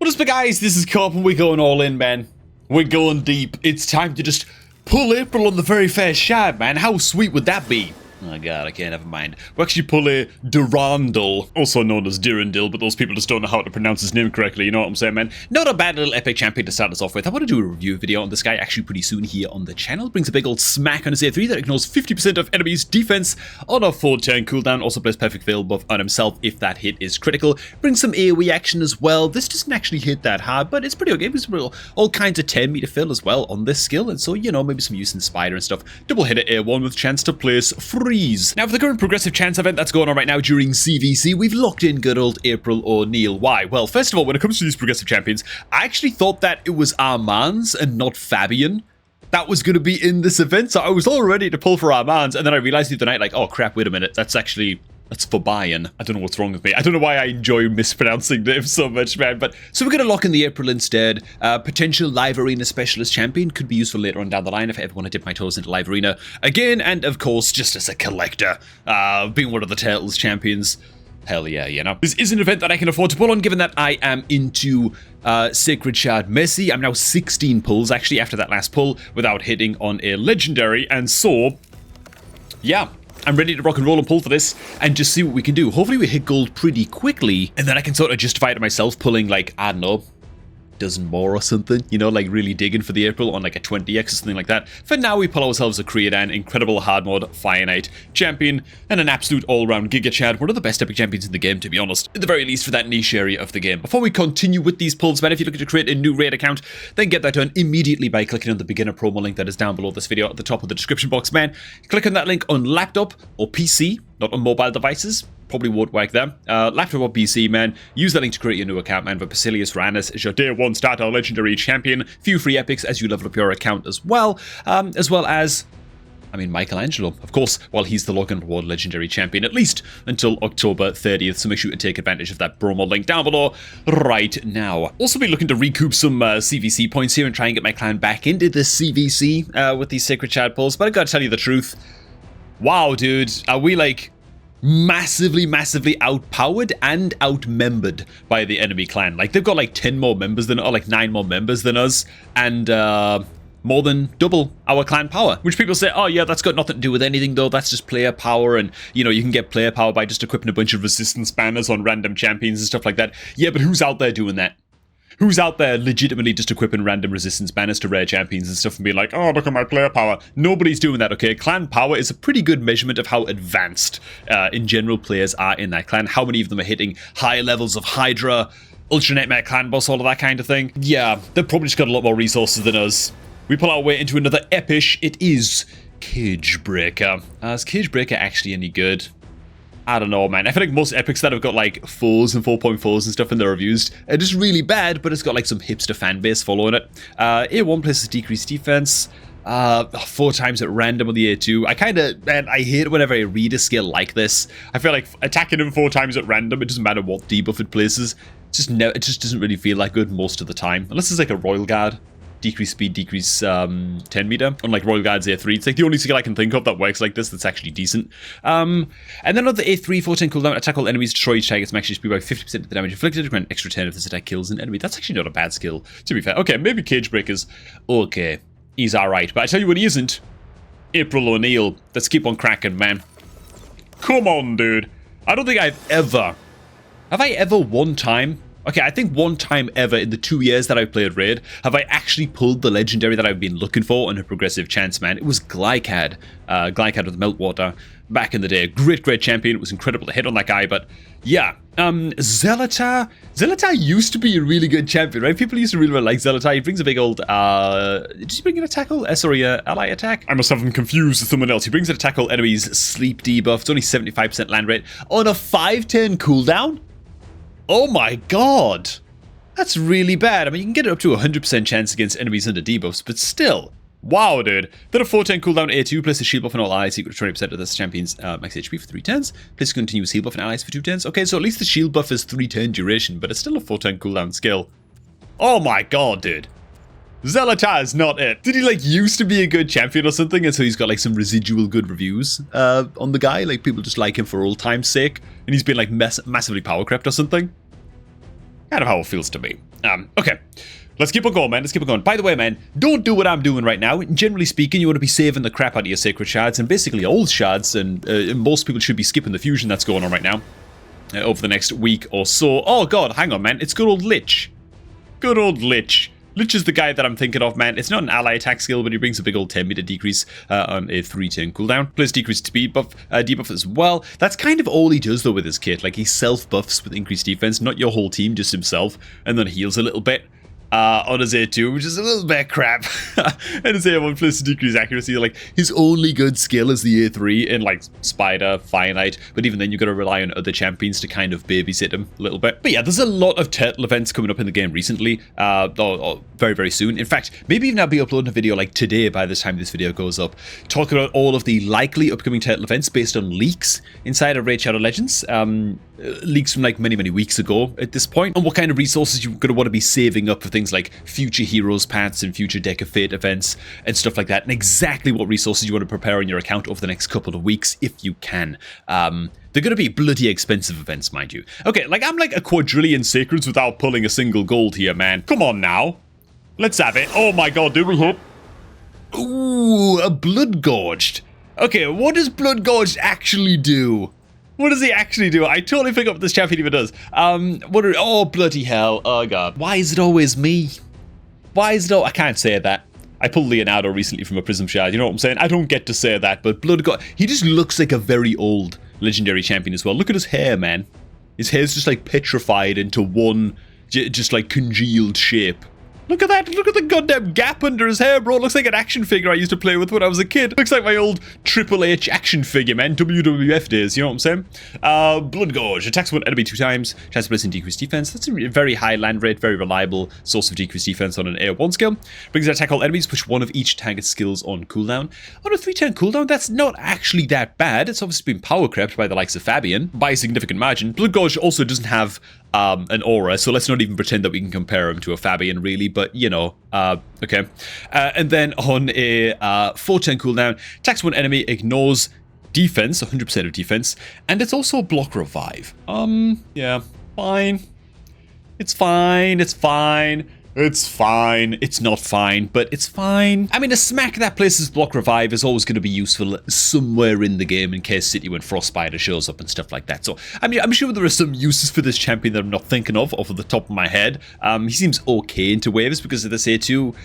What is up, guys? This is Corp and we're going all in, man. We're going deep. It's time to just pull April on the very first shard, man. How sweet would that be? Oh god, I can't, never mind. We'll actually pull a Durandal, also known as Durandil, but those people just don't know how to pronounce his name correctly, you know what I'm saying, man? Not a bad little epic champion to start us off with. I want to do a review video on this guy actually pretty soon here on the channel. Brings a big old smack on his A3 that ignores 50% of enemies' defense on a 4-turn cooldown. Also plays perfect veil buff on himself if that hit is critical. Brings some AoE action as well. This doesn't actually hit that hard, but it's pretty okay. It's all kinds of 10 meter fill as well on this skill, and so, you know, maybe some use in Spider and stuff. Double hit at A1 with chance to place freeze. Now, for the current progressive chance event that's going on right now during CVC, we've locked in good old April O'Neil. Why? Well, first of all, when it comes to these progressive champions, I actually thought that it was Armand's and not Fabian that was going to be in this event, so I was all ready to pull for Armand's, and then I realized the other night, like, oh crap, wait a minute, that's Fabian. I don't know what's wrong with me. I don't know why I enjoy mispronouncing names so much, man. But so we're going to lock in the April instead. Potential live arena specialist champion could be useful later on down the line if I ever want to dip my toes into live arena again. And of course, just as a collector, being one of the Turtles champions. Hell yeah, you know. This is an event that I can afford to pull on, given that I am into Sacred Shard Mercy. I'm now 16 pulls, actually, after that last pull, without hitting on a legendary. And so, yeah, I'm ready to rock and roll and pull for this and just see what we can do. Hopefully we hit gold pretty quickly, and then I can sort of justify it to myself pulling, like, I don't know, dozen more or something, you know, like really digging for the April on like a 20x or something like that. For now, we pull ourselves a Creodan, incredible hard mod, Fire Knight champion, and an absolute all-round Giga Chad, one of the best epic champions in the game, to be honest, at the very least for that niche area of the game. Before we continue with these pulls, man, if you're looking to create a new raid account, then get that done immediately by clicking on the beginner promo link that is down below this video at the top of the description box, man. Click on that link on laptop or PC, not on mobile devices. Probably won't work there. Laptop or PC, man. Use that link to create your new account, man. But Basilius Ranus is your day one starter legendary champion. Few free epics as you level up your account as well. I mean, Michelangelo, of course, while he's the login reward legendary champion, at least until October 30th. So make sure to take advantage of that promo link down below right now. Also be looking to recoup some CVC points here and try and get my clan back into the CVC with these Sacred Shard pulls. But I gotta tell you the truth. Wow, dude. Are we like massively outpowered and outmembered by the enemy clan? Like, they've got like 10 more members than, or like 9 more members than us, and more than double our clan power, which people say, oh yeah, that's got nothing to do with anything though, that's just player power, and you know, you can get player power by just equipping a bunch of resistance banners on random champions and stuff like that. Yeah, but who's out there doing that? Who's out there legitimately just equipping random resistance banners to rare champions and stuff and being like, oh, look at my player power? Nobody's doing that, okay? Clan power is a pretty good measurement of how advanced, in general, players are in that clan. How many of them are hitting high levels of Hydra, Ultra Nightmare Clan Boss, all of that kind of thing? Yeah, they've probably just got a lot more resources than us. We pull our way into another epish. It is Cagebreaker. Is Cagebreaker actually any good? I don't know, man. I feel like most epics that have got like 4s and 4.4s and stuff in their reviews are just really bad, but it's got like some hipster fan base following it. A1 places decreased defense, 4 times at random on the A2. I hate it whenever I read a skill like this. I feel like attacking him 4 times at random, it doesn't matter what debuff it places. It just doesn't really feel that good most of the time. Unless it's like a Royal Guard. Decrease speed, decrease 10 meter. Unlike Royal Guard's A3, it's like the only skill I can think of that works like this that's actually decent. And then on the A3, 410 cooldown, attack all enemies, destroy each target's maximum speed by 50% of the damage inflicted, grant extra 10 if this attack kills an enemy. That's actually not a bad skill, to be fair. Okay, maybe Cagebreaker's okay. He's alright, but I tell you what he isn't. April O'Neil. Let's keep on cracking, man. Come on, dude. I don't think I've ever... Have I ever one time... Okay, I think one time ever in the 2 years that I've played Raid have I actually pulled the legendary that I've been looking for on a progressive chance, man. It was Glycad. Glycad with Meltwater back in the day. Great champion. It was incredible to hit on that guy, but yeah. Zelatar used to be a really good champion, right? People used to really like Zelatar. He brings a big old, did he bring an tackle? Sorry, ally attack? I must have him confused with someone else. He brings an tackle enemies sleep debuff. It's only 75% land rate on a 5-turn cooldown. Oh my god! That's really bad. I mean, you can get it up to a 100% chance against enemies under debuffs, but still. Wow, dude. Then a 4-turn cooldown A2, place a shield buff on all allies equal to 20% of this champion's max HP for 3 turns. Place a continuous heal buff on allies for 2 turns. Okay, so at least the shield buff is 3-turn duration, but it's still a 4-turn cooldown skill. Oh my god, dude. Zelatar is not it. Did he like used to be a good champion or something, and so he's got like some residual good reviews on the guy? Like people just like him for old time's sake, and he's been like massively power crept or something? Kind of how it feels to me. Okay. Let's keep on going, man. Let's keep on going. By the way, man, don't do what I'm doing right now. Generally speaking, you want to be saving the crap out of your sacred shards, and basically all shards, and most people should be skipping the fusion that's going on right now over the next week or so. Oh, God, hang on, man. It's good old Lich. Good old Lich. Lich is the guy that I'm thinking of, man. It's not an ally attack skill, but he brings a big old 10-meter decrease on a 3-turn cooldown. Plus decreased speed buff, debuff as well. That's kind of all he does, though, with his kit. Like, he self-buffs with increased defense, not your whole team, just himself, and then heals a little bit. On his A2, which is a little bit crap. And his A1 plus decreased accuracy, like, his only good skill is the A3 in, like, Spider, Finite, but even then you've got to rely on other champions to kind of babysit him a little bit. But yeah, there's a lot of turtle events coming up in the game recently, or very, very soon. In fact, maybe even I'll be uploading a video, like, today by the time this video goes up, talking about all of the likely upcoming turtle events based on leaks inside of Raid Shadow Legends. Leaks from, like, many, many weeks ago at this point, and what kind of resources you're going to want to be saving up for things like future heroes paths and future Deck of Fate events and stuff like that, and exactly what resources you want to prepare on your account over the next couple of weeks if you can. They're going to be bloody expensive events, mind you. Okay, like, I'm like a quadrillion sacreds without pulling a single gold here, man. Come on now. Let's have it. Oh my god, do we hit? Ooh, a Blood Gorged. Okay, what does Blood Gorged actually do? What does he actually do? I totally forgot what this champion even does. Oh, bloody hell. Oh, God. Why is it always me? Why is it I can't say that. I pulled Leonardo recently from a Prism Shard. You know what I'm saying? I don't get to say that, but Blood God... He just looks like a very old legendary champion as well. Look at his hair, man. His hair's just, like, petrified into one, just, like, congealed shape. Look at that. Look at the goddamn gap under his hair, bro. It looks like an action figure I used to play with when I was a kid. Looks like my old Triple H action figure, man. WWF days, you know what I'm saying? Blood Gorge. Attacks one enemy 2 times. Chance of placing decreased defense. That's a very high land rate, very reliable source of decreased defense on an A1 skill. Brings an attack all enemies, push one of each target's skills on cooldown. On a 3-turn cooldown, that's not actually that bad. It's obviously been power crept by the likes of Fabian by a significant margin. Blood Gorge also doesn't have an aura, so let's not even pretend that we can compare him to a Fabian, really, but, you know, okay. And then on a 4-turn cooldown, attacks one enemy, ignores defense, 100% of defense, and it's also block revive. Yeah, fine. It's fine, it's fine. It's fine. It's not fine, but it's fine. I mean, a smack that places block revive is always going to be useful somewhere in the game in case City when Frostbiter shows up and stuff like that. So, I mean, I'm sure there are some uses for this champion that I'm not thinking of off of the top of my head. He seems okay into waves because of this A2.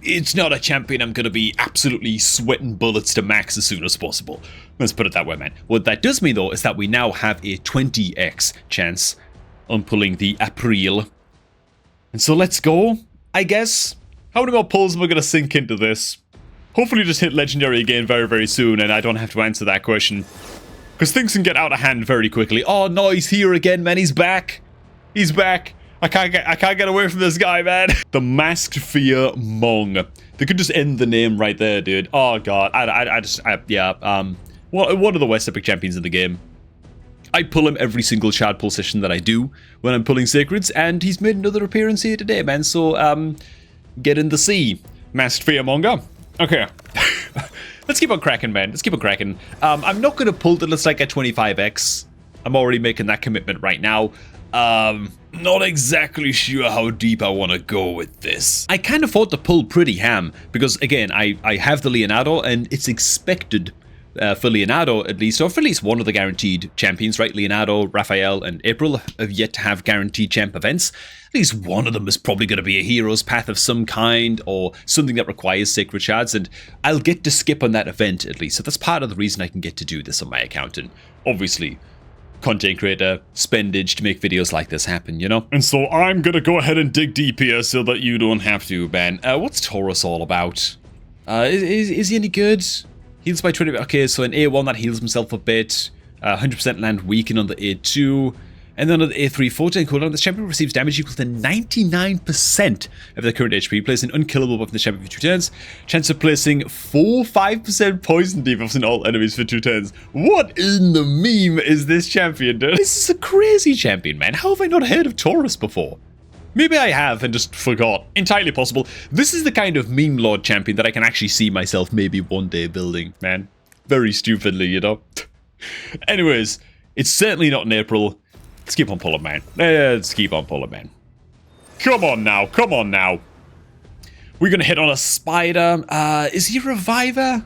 It's not a champion I'm going to be absolutely sweating bullets to max as soon as possible. Let's put it that way, man. What that does mean, though, is that we now have a 20x chance on pulling the April. And so let's go, I guess. How many more pulls am I going to sink into this? Hopefully just hit Legendary again very, very soon, and I don't have to answer that question. Because things can get out of hand very quickly. Oh, no, he's here again, man. He's back. He's back. I can't get away from this guy, man. The Masked Fear Mong. They could just end the name right there, dude. Oh, God. One of the West Epic champions in the game. I pull him every single shard pull session that I do when I'm pulling Sacreds, and he's made another appearance here today, man. So, get in the sea, Masked Fearmonger. Okay. Let's keep on cracking, man. Let's keep on cracking. I'm not going to pull till it's like a 25x. I'm already making that commitment right now. Not exactly sure how deep I want to go with this. I can afford to pull pretty ham, because, again, I have the Leonardo, and it's expected for Leonardo, at least, or for at least one of the guaranteed champions, right? Leonardo, Raphael, and April have yet to have guaranteed champ events. At least one of them is probably going to be a hero's path of some kind, or something that requires sacred shards, and I'll get to skip on that event, at least. So that's part of the reason I can get to do this on my account, and obviously, content creator, spendage to make videos like this happen, you know? And so I'm going to go ahead and dig deep here so that you don't have to, man. What's Taurus all about? Is he any good? Heals by 20. Okay, so an A1 that heals himself a bit. 100% land weaken on the A2. And then on the A3 14 cooldown, this champion receives damage equal to 99% of their current HP. Plays an unkillable buff in the champion for 2 turns. Chance of placing 5% poison debuffs in all enemies for 2 turns. What in the meme is this champion, dude? This is a crazy champion, man. How have I not heard of Taurus before? Maybe I have and just forgot. Entirely possible. This is the kind of meme lord champion that I can actually see myself maybe one day building, man. Very stupidly, you know? Anyways, it's certainly not in April. Let's keep on pulling, man. Let's keep on pulling, man. Come on now, come on now. We're gonna hit on a spider. Is he a reviver?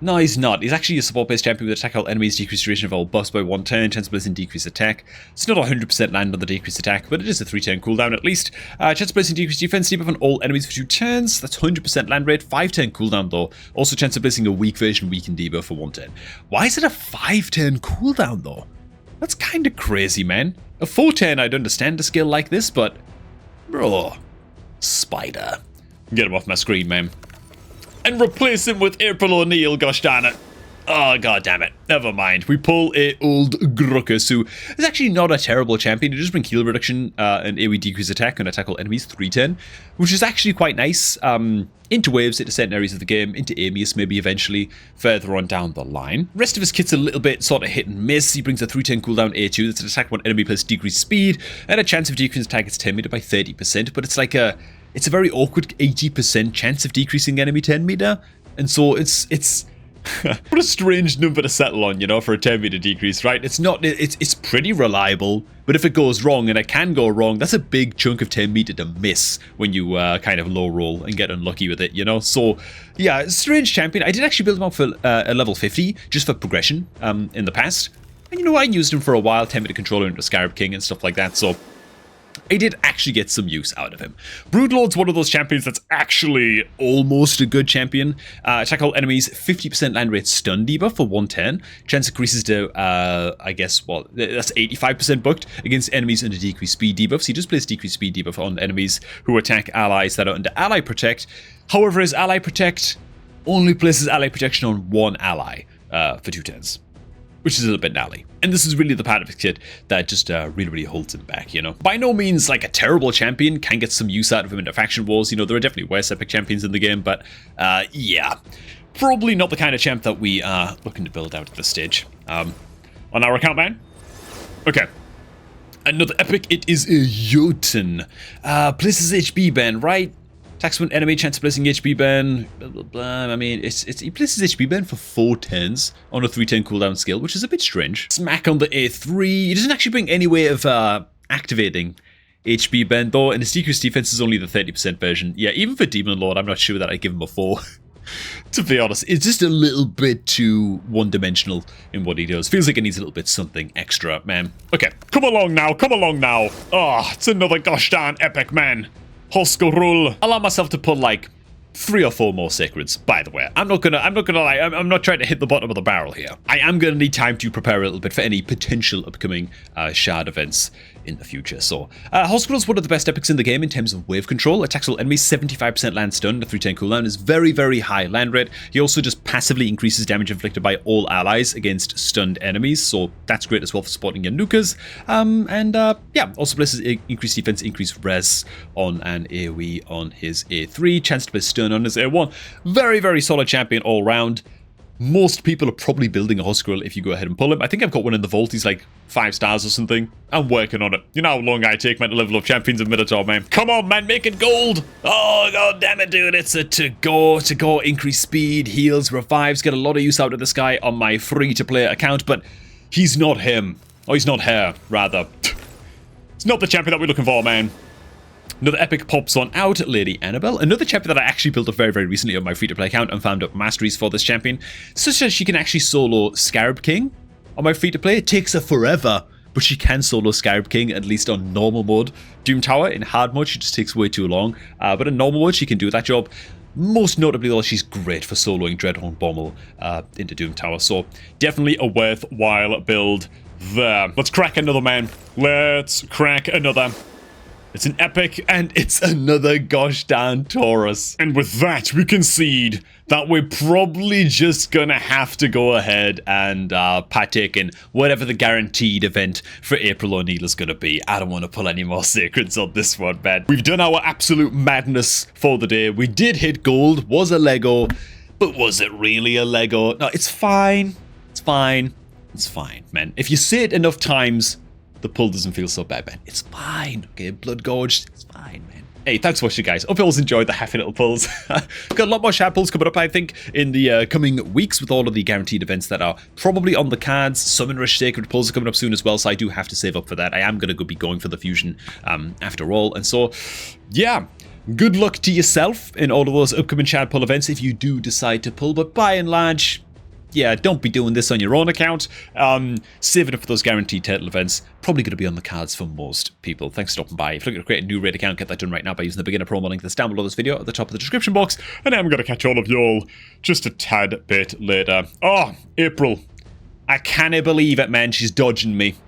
No, he's not. He's actually a support-based champion with attack all enemies, decreased duration of all buffs by 1 turn, chance of placing decreased attack. It's not 100% land on the decreased attack, but it is a 3-turn cooldown at least. Chance of placing decreased defense, debuff on all enemies for 2 turns. That's 100% land rate, 5-turn cooldown though. Also chance of placing a weak version, weakened debuff for 1 turn. Why is it a 5-turn cooldown though? That's kind of crazy, man. A 4-turn, I'd understand a skill like this, but... bro, spider. Get him off my screen, man. And replace him with April O'Neil, gosh darn it. Oh, god damn it. Never mind. We pull a old Gruckus, who is actually not a terrible champion. He does bring heal reduction and AoE decrease attack and attack all enemies 310, which is actually quite nice. Into waves, into certain areas of the game, into Amius maybe eventually, further on down the line. Rest of his kit's a little bit sort of hit and miss. He brings a 310 cooldown A2, that's an attack one enemy plus decreased speed, and a chance of decreasing target's 10 meter by 30%, but it's like a... it's a very awkward 80% chance of decreasing enemy 10 meter, and so it's what a strange number to settle on, you know, for a 10 meter decrease, right? It's not, it's pretty reliable, but if it goes wrong, and it can go wrong, that's a big chunk of 10 meter to miss when you kind of low roll and get unlucky with it, you know? So, yeah, strange champion. I did actually build him up for a level 50, just for progression in the past. And you know, I used him for a while, 10 meter controller into Scarab King and stuff like that, so... I did actually get some use out of him. Broodlord's one of those champions that's actually almost a good champion. Attack all enemies, 50% land rate stun debuff for 110. Chance increases to, I guess, well, that's 85% booked against enemies under decreased speed debuffs. He just plays decreased speed debuff on enemies who attack allies that are under ally protect. However, his ally protect only places ally protection on 1 ally for 2 turns, which is a little bit gnarly. And this is really the part of his kit that just really holds him back, you know. By no means like a terrible champion, can get some use out of him in the faction wars, you know, there are definitely worse epic champions in the game, but yeah. Probably not the kind of champ that we are looking to build out at this stage. On our account, man? Okay. Another epic, it is a Jotun. Places HB ban, right? Attacks one enemy, chance of placing HB ban, blah blah blah. I mean, he places HB ban for 4 turns on a 3-turn cooldown skill, which is a bit strange. Smack on the A3. He doesn't actually bring any way of activating HB ban though, and his decreased defense is only the 30% version. Yeah, even for Demon Lord, I'm not sure that I give him a 4. To be honest, it's just a little bit too one-dimensional in what he does. Feels like it needs a little bit something extra, man. Okay, come along now, come along now. Oh, it's another gosh darn epic, man. Hoskorul. Allow myself to pull like 3 or 4 more sacreds, by the way. I'm not gonna lie, I'm not trying to hit the bottom of the barrel here. I am gonna need time to prepare a little bit for any potential upcoming shard events in the future. So, Hoskorul's one of the best epics in the game in terms of wave control. Attacks all enemies, 75% land stun, a 3-turn cooldown is very high land rate. He also just passively increases damage inflicted by all allies against stunned enemies, so that's great as well for supporting your nukas. Yeah, also places increased defense, increased res on an AoE on his A3, chance to place stun on his A1. Very solid champion all round. Most people are probably building a Hoskorul if you go ahead and pull him. I think I've got one in the vault. He's like 5 stars or something. I'm working on it. You know how long I take, man, to level up champions in Minotaur, man. Come on, man, make it gold. Oh, god damn it, dude. It's a to-go, increase speed, heals, revives. Get a lot of use out of this guy on my free-to-play account, but he's not him. Oh, he's not her, rather. It's not the champion that we're looking for, man. Another epic pops on out, Lady Annabelle. Another champion that I actually built up very recently on my free-to-play account and found up masteries for this champion, such that she can actually solo Scarab King on my free-to-play. It takes her forever, but she can solo Scarab King, at least on normal mode. Doom Tower, in hard mode, she just takes way too long, but in normal mode, she can do that job. Most notably, though, she's great for soloing Dreadhorn Bommel into Doom Tower, so definitely a worthwhile build there. Let's crack another, man. Let's crack another. It's an epic, and it's another gosh darn Taurus. And with that, we concede that we're probably just gonna have to go ahead and partake in whatever the guaranteed event for April O'Neil is gonna be. I don't want to pull any more sacreds on this one, man. We've done our absolute madness for the day. We did hit gold, was a Lego, but was it really a Lego? No, it's fine. It's fine. It's fine, man. If you say it enough times, the pull doesn't feel so bad, man. It's fine, okay? Blood Gorge, it's fine, man. Hey, thanks for watching, guys. Hope you all enjoyed the happy little pulls. Got a lot more shard pulls coming up, I think, in the coming weeks with all of the guaranteed events that are probably on the cards. Summon Rush Sacred pulls are coming up soon as well, so I do have to save up for that. I am going to be going for the fusion after all. And so, yeah, good luck to yourself in all of those upcoming shard pull events if you do decide to pull. But by and large, yeah, don't be doing this on your own account. Saving up for those guaranteed turtle events. Probably going to be on the cards for most people. Thanks for stopping by. If you're looking to create a new raid account, get that done right now by using the beginner promo link that's down below this video at the top of the description box. And I'm going to catch all of y'all just a tad bit later. Oh, April. I can't believe it, man. She's dodging me.